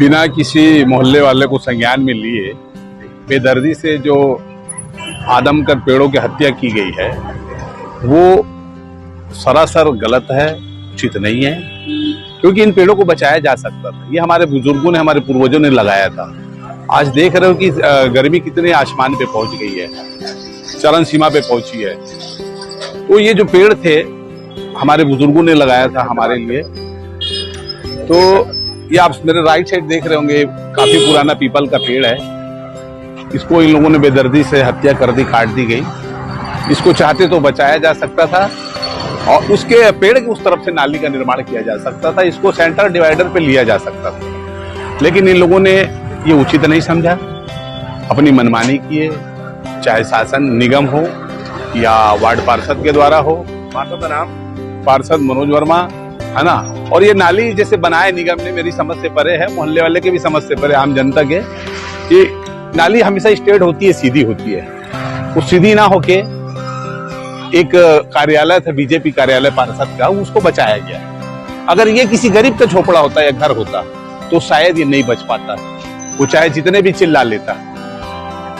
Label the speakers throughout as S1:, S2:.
S1: बिना किसी मोहल्ले वाले को संज्ञान में लिए बेदर्दी से जो आदमकद पेड़ों की हत्या की गई है वो सरासर गलत है, उचित नहीं है, क्योंकि इन पेड़ों को बचाया जा सकता था। ये हमारे बुजुर्गों ने, हमारे पूर्वजों ने लगाया था। आज देख रहे हो कि गर्मी कितने आसमान पे पहुंच गई है, चरम सीमा पे पहुंची है। तो ये जो पेड़ थे हमारे बुजुर्गों ने लगाया था हमारे लिए। तो ये आप मेरे राइट साइड देख रहे होंगे, काफी पुराना पीपल का पेड़ है। इसको इन लोगों ने बेदर्दी से हत्या कर दी, काट दी गई। इसको चाहते तो बचाया जा सकता था और उसके पेड़ की उस तरफ से नाली का निर्माण किया जा सकता था। इसको सेंटर डिवाइडर पे लिया जा सकता था, लेकिन इन लोगों ने ये उचित नहीं समझा, अपनी मनमानी किए, चाहे शासन निगम हो या वार्ड पार्षद के द्वारा हो।
S2: पार्षद का नाम
S1: पार्षद मनोज वर्मा है ना। और ये नाली जैसे बनाए निगम ने, मेरी समझ से परे है, मोहल्ले वाले के भी समझ से परे, आम जनता के। ये नाली हमेशा स्ट्रेट होती है, सीधी होती है। वो सीधी ना होके एक कार्यालय था बीजेपी कार्यालय पार्षद का, उसको बचाया गया। अगर ये किसी गरीब का झोपड़ा होता या घर होता तो शायद ये नहीं बच पाता। वो चाहे जितने भी चिल्ला लेता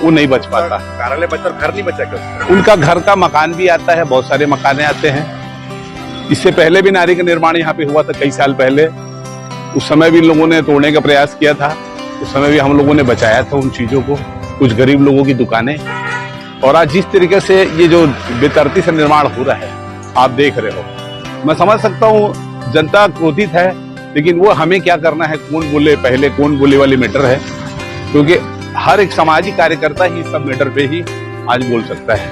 S1: वो नहीं बच पाता।
S2: कार्यालय बचा, घर नहीं बचा क्या?
S1: उनका घर का मकान भी आता है, बहुत सारे मकाने आते हैं। इससे पहले भी नाली का निर्माण यहाँ पे हुआ था कई साल पहले। उस समय भी लोगों ने तोड़ने का प्रयास किया था, उस समय भी हम लोगों ने बचाया था उन चीजों को, कुछ गरीब लोगों की दुकानें। और आज जिस तरीके से ये जो बेतरतीब से निर्माण हो रहा है आप देख रहे हो, मैं समझ सकता हूँ जनता क्रोधित है, लेकिन वो हमें क्या करना है, कौन बोले पहले कौन बोले वाली मैटर है। क्योंकि हर एक सामाजिक कार्यकर्ता ही सब मैटर पे ही आज बोल सकता है।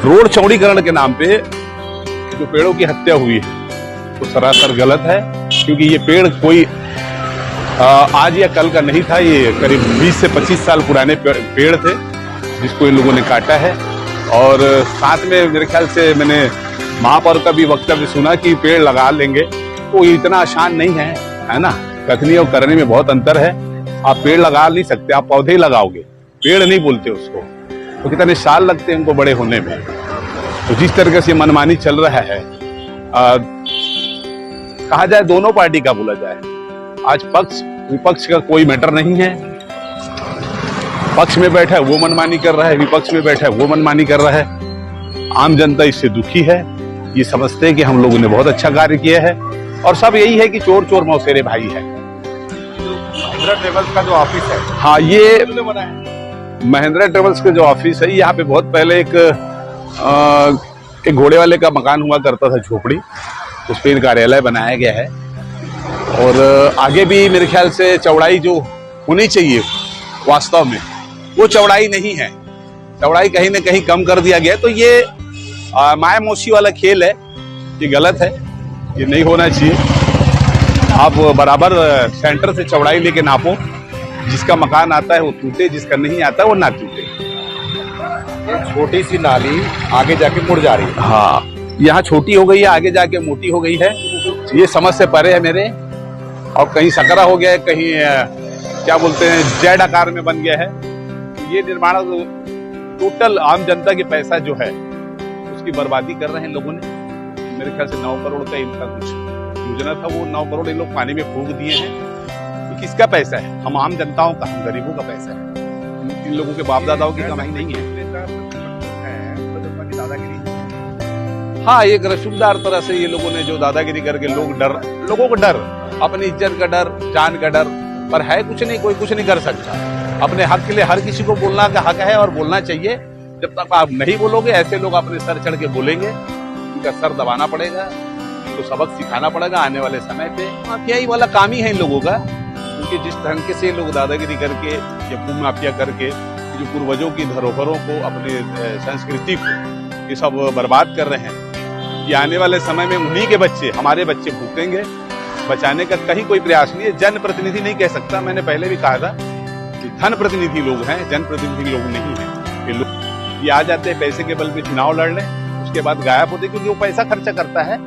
S1: रोड चौड़ीकरण के नाम पे जो पेड़ों की हत्या हुई है वो सरासर गलत है, क्योंकि ये पेड़ कोई आज या कल का नहीं था। ये करीब 20 से 25 साल पुराने पेड़ थे जिसको इन लोगों ने काटा है। और साथ में मेरे ख्याल से मैंने महापौर का भी वक्तव्य सुना कि पेड़ लगा लेंगे, तो ये इतना आसान नहीं है ना। कथनी और करने में बहुत अंतर है। आप पेड़ लगा नहीं सकते, आप पौधे ही लगाओगे, पेड़ नहीं बोलते उसको। तो कितने साल लगते हैं उनको बड़े होने में। तो जिस तरीके से मनमानी चल रहा है, कहा जाए दोनों पार्टी का बोला जाए, आज पक्ष विपक्ष का कोई मैटर नहीं है। पक्ष में बैठा है वो मनमानी कर रहा है, विपक्ष में बैठा है वो मनमानी कर रहा है। आम जनता इससे दुखी है। ये समझते हैं कि हम लोगों ने बहुत अच्छा कार्य किया है और सब यही है कि चोर चोर मौसेरे भाई है।
S2: महिंद्रा ट्रेवल्स का जो ऑफिस है,
S1: हाँ, ये महिंद्रा ट्रेवल्स का जो ऑफिस है, यहाँ पे बहुत पहले एक घोड़े वाले का मकान हुआ करता था, झोपड़ी, उस पर कार्यालय बनाया गया है। और आगे भी मेरे ख्याल से चौड़ाई जो होनी चाहिए वास्तव में वो चौड़ाई नहीं है, चौड़ाई कहीं ना कहीं कम कर दिया गया। तो ये माया मौसी वाला खेल है, ये गलत है, ये नहीं होना चाहिए। आप बराबर सेंटर से चौड़ाई लेके नापो, जिसका मकान आता है वो टूटे, जिसका नहीं आता वो ना टूटे।
S2: छोटी सी नाली आगे जाके मुड़ जा रही है।
S1: हाँ, यहाँ छोटी हो गई है, आगे जाके मोटी हो गई है। ये समझ से परे है मेरे। और कहीं सकरा हो गया है, कहीं क्या बोलते हैं जेड आकार में बन गया है। ये निर्माण टोटल आम जनता के पैसा जो है उसकी बर्बादी कर रहे हैं लोगों ने। मेरे ख्याल से 9 करोड़ का इनका कुछ योजना था, वो 9 करोड़ इन लोग पानी में फूंक दिए हैं। ये किसका पैसा है? हम आम जनताओं का, हम गरीबों का पैसा है। इन लोगों के बाप दादाओं की कमाई नहीं है। हाँ, एक रसूखदार तरह से ये लोगों ने जो दादागिरी करके लोगों को डर, अपनी इज्जत का डर, जान का डर, पर है कुछ नहीं, कोई कुछ नहीं कर सकता। अपने हक के लिए हर किसी को बोलना का हक है और बोलना चाहिए। जब तक आप नहीं बोलोगे, ऐसे लोग अपने सर चढ़ के बोलेंगे, उनका सर दबाना पड़ेगा, उनको सबक सिखाना पड़ेगा आने वाले समय पे। माफियाई वाला काम ही है इन लोगों का, क्योंकि जिस ढंग से लोग दादागिरी करके या भू माफिया करके जो पूर्वजों की धरोहरों को, अपने संस्कृति को ये सब बर्बाद कर रहे हैं, ये आने वाले समय में उन्हीं के बच्चे, हमारे बच्चे भुगतेंगे। बचाने का कहीं कोई प्रयास नहीं है। जनप्रतिनिधि नहीं कह सकता, मैंने पहले भी कहा था कि धन प्रतिनिधि लोग हैं, जनप्रतिनिधि लोग नहीं हैं। ये लोग ये आ जाते हैं पैसे के बल पे चुनाव लड़ने, उसके बाद गायब होते, क्योंकि वो पैसा खर्चा करता है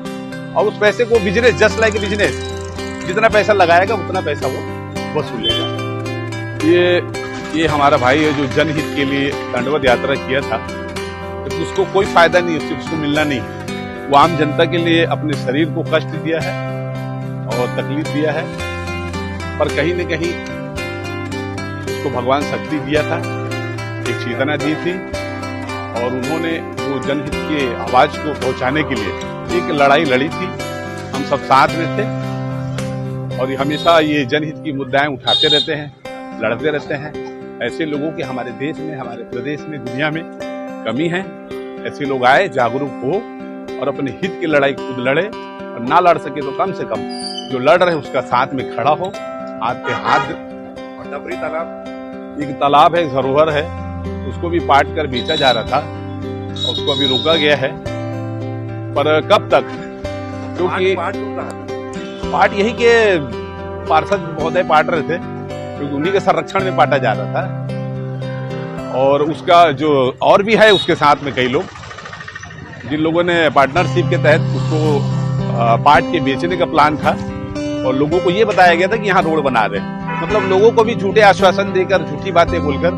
S1: और उस पैसे को बिजनेस, जस्ट लाइक बिजनेस, जितना पैसा लगाएगा उतना पैसा वो वसूलेगा। ये हमारा भाई है जो जनहित के लिए दंडवत यात्रा किया था, तो उसको कोई फायदा नहीं, उसको मिलना नहीं। वो आम जनता के लिए अपने शरीर को कष्ट दिया है और तकलीफ दिया है। पर कहीं न कहीं उसको भगवान शक्ति दिया था, एक चेतना दी थी और उन्होंने वो जनहित के आवाज को पहुंचाने के लिए एक लड़ाई लड़ी थी। हम सब साथ में थे और हमेशा ये जनहित की मुद्दाएं उठाते रहते हैं, लड़ते रहते हैं। ऐसे लोगों की हमारे देश में, हमारे प्रदेश में, दुनिया में कमी है। ऐसे लोग आए, जागरूक हो और अपने हित की लड़ाई खुद लड़े और ना लड़ सके तो कम से कम जो लड़ रहे उसका साथ में खड़ा हो, हाथ पे हाथ।
S2: डबरी तालाब
S1: एक तालाब है, धरोहर है, उसको भी पाट कर बेचा जा रहा था और उसको अभी रोका गया है। पर कब तक? क्योंकि पाट यही के पार्षद महोदय पाट रहे थे, क्योंकि उन्हीं के संरक्षण में पाटा जा रहा था। और उसका जो और भी है उसके साथ में कई लोग, जिन लोगों ने पार्टनरशिप के तहत उसको पाट के बेचने का प्लान था और लोगों को ये बताया गया था कि यहाँ रोड बना रहे हैं। मतलब लोगों को भी झूठे आश्वासन देकर, झूठी बातें बोलकर,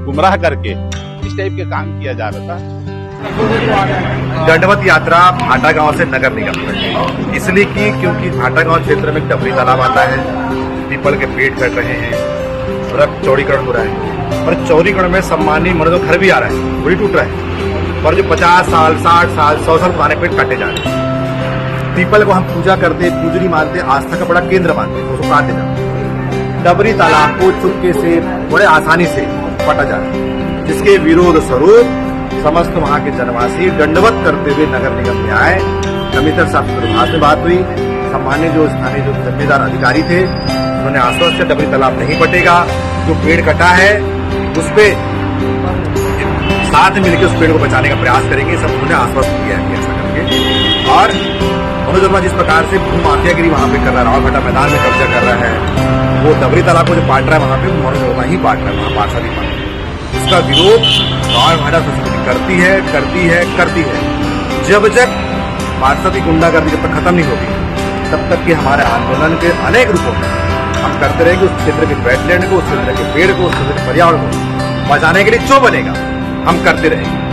S1: गुमराह करके इस टाइप के काम किया जा रहा था।
S2: दंडवत यात्रा भाटा गांव से नगर निगम तक, इसलिए की क्योंकि भाटा गांव क्षेत्र में डबरी तालाब आता है, पीपल के पेड़ कट रहे हैं, सड़क चौड़ीकरण हो रहा है, पर चौड़ीकरण में सम्मानीय मर्दों घर भी आ रहा है, बड़ी टूट रहा है, पर जो 50 साल 60 साल 100 साल पुराने पेड़ काटे जा रहे हैं। पीपल को हम पूजा करते, पूजनी मानते, आस्था का बड़ा केंद्र मानते, उसको काटे जाते। डबरी तालाब को चुपके से बड़े आसानी से काटा जा रहा है, जिसके विरोध स्वरूप समस्त वहां के जनवासी दंडवत करते हुए नगर निगम में आए। कमिश्नर साहब से दूरभाष में बात हुई, सम्मान्य जो स्थानीय जो जिम्मेदार अधिकारी थे उन्होंने आश्वस्त किया डबरी तालाब नहीं बटेगा, जो पेड़ कटा है उस पे साथ में मिलकर उस पेड़ को बचाने का प्रयास करेंगे, सब उन्होंने आश्वस्त किया है ऐसा करके। और मनोज वर्मा जिस प्रकार से भू माफियागिरी वहां पे कर रहा है, रावघाटा मैदान में कब्जा कर रहा है, वो डबरी तालाब को जो पाट रहा है वहां पे मनोज वर्मा ही पाट रहा है, वहां पार्षद ही पाट रहा है। उसका विरोध रावघाटा संस्कृति करती है, करती है, करती है। जब तक पार्षद की गुंडागर्दी जब तक खत्म नहीं होगी तब तक कि हमारे आंदोलन के अनेक रूपों में हम करते रहेंगे। उस क्षेत्र के वेटलैंड को, उस क्षेत्र के पेड़ को, उस क्षेत्र के पर्यावरण को बचाने के लिए जो बनेगा हम करते रहेंगे।